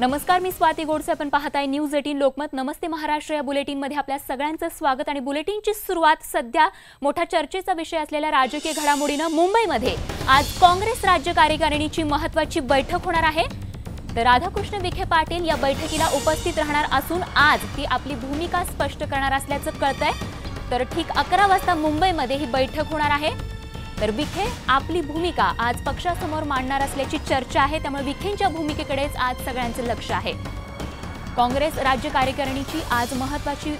नमस्कार, मी स्वाती गोडसे. आपण पाहताय न्यूज 18 लोकमत. नमस्ते महाराष्ट्र या बुलेटिन मध्ये आपल्या सगळ्यांचं स्वागत. आणि बुलेटिनची सुरुवात सध्या मोठा चर्चेचा विषय असलेल्या राजकीय घडामोडीने मुंबईमध्ये आज काँग्रेस राज्य कार्यकारिणीची महत्त्वाची बैठक होणार आहे. तर राधाकृष्ण विखे पाटील या बैठकीला उपस्थित राहणार असून आज ती आपली भूमिका स्पष्ट करणार असल्याचं कळतंय. तर ठीक 11 वाजता मुंबईमध्ये ही बैठक होणार आहे. तर विखे आपली भूमिका आज पक्षासमोर मांडणार असल्याची चर्चा आहे. त्यामुळे विखेंच्या भूमिकेकडेच आज सगळ्यांचं लक्ष आहे. काँग्रेस राज्य कार्यकारिणीची आज महत्त्वाची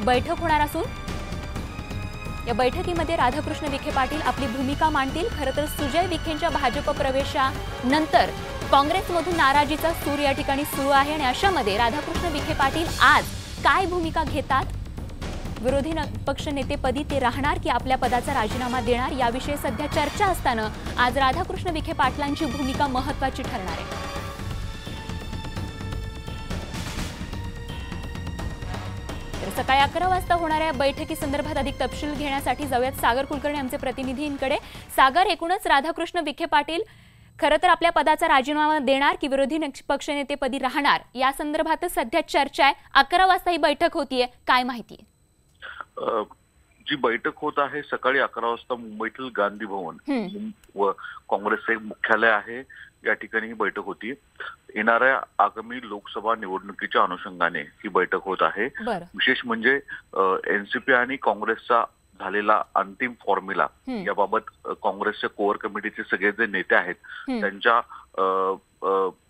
बैठक होणार असून या बैठकीमध्ये राधाकृष्ण विखे पाटील आपली भूमिका मांडतील. खरं तर सुजय विखेंच्या भाजप प्रवेशानंतर काँग्रेसमधून नाराजीचा सूर या ठिकाणी सुरू आहे. आणि अशामध्ये राधाकृष्ण विखे पाटील आज काय भूमिका घेतात, विरोधी पक्षनेतेपदी ते राहणार की आपल्या पदाचा राजीनामा देणार, याविषयी सध्या चर्चा असताना आज राधाकृष्ण विखे पाटलांची भूमिका महत्त्वाची ठरणार आहे. तर सकाळी 11 वाजता होणाऱ्या बैठकीसंदर्भात अधिक तपशील घेण्यासाठी जाऊयात सागर कुलकर्णी आमचे प्रतिनिधींकडे. सागर, एकूणच राधाकृष्ण विखे पाटील खरं तर आपल्या पदाचा राजीनामा देणार की विरोधी पक्षनेतेपदी राहणार, या संदर्भातच सध्या चर्चा आहे. 11 वाजता ही बैठक होतीये, काय माहिती? जी बैठक होत आहे सकाळी 11 वाजता मुंबईतील गांधी भवन व काँग्रेसचे मुख्यालय आहे, या ठिकाणी ही बैठक होती. येणाऱ्या आगामी लोकसभा निवडणुकीच्या अनुषंगाने ही बैठक होत आहे. विशेष म्हणजे एनसीपी आणि काँग्रेसचा झालेला अंतिम फॉर्म्युला याबाबत काँग्रेसच्या कोअर कमिटीचे सगळे जे नेते आहेत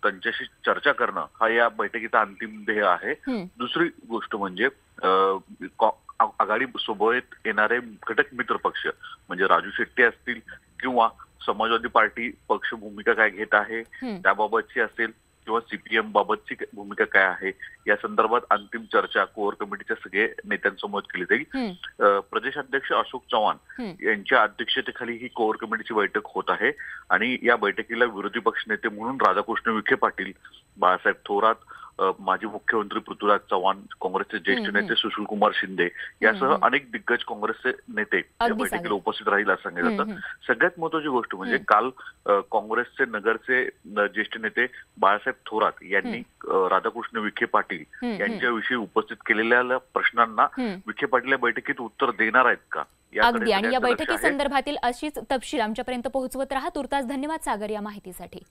त्यांच्याशी चर्चा करणं हा या बैठकीचा अंतिम ध्येय आहे. दुसरी गोष्ट म्हणजे आघाडी सोबत येणारे घटक मित्र पक्ष म्हणजे राजू शेट्टी असतील किंवा समाजवादी पार्टी पक्ष भूमिका काय घेत आहे त्याबाबतची असेल किंवा सीपीएम बाबतची भूमिका काय आहे या संदर्भात अंतिम चर्चा कोअर कमिटीच्या सगळे नेत्यांसमोर केली जाईल. प्रदेशाध्यक्ष अशोक चव्हाण यांच्या अध्यक्षतेखाली ही कोअर कमिटीची बैठक होत आहे. आणि या बैठकीला विरोधी पक्षनेते म्हणून राधाकृष्ण विखे पाटील, बाळासाहेब थोरात, माजी मुख्यमंत्री पृथ्वीराज चव्हाण, काँग्रेसचे ज्येष्ठ नेते सुशीलकुमार शिंदे यासह अनेक दिग्गज काँग्रेसचे नेते या बैठकीला उपस्थित राहील असं सांगितलं जातं. सगळ्यात महत्वाची गोष्ट म्हणजे काल काँग्रेसचे नगरचे ज्येष्ठ नेते बाळासाहेब थोरात यांनी राधाकृष्ण विखे पाटील यांच्याविषयी उपस्थित केलेल्या प्रश्नांना विखे पाटील या बैठकीत उत्तर देणार आहेत का, अगदी. आणि या बैठकी संदर्भातील अशीच तपशील आमच्यापर्यंत पोहोचवत राहा. तुर्तास धन्यवाद सागर या माहितीसाठी.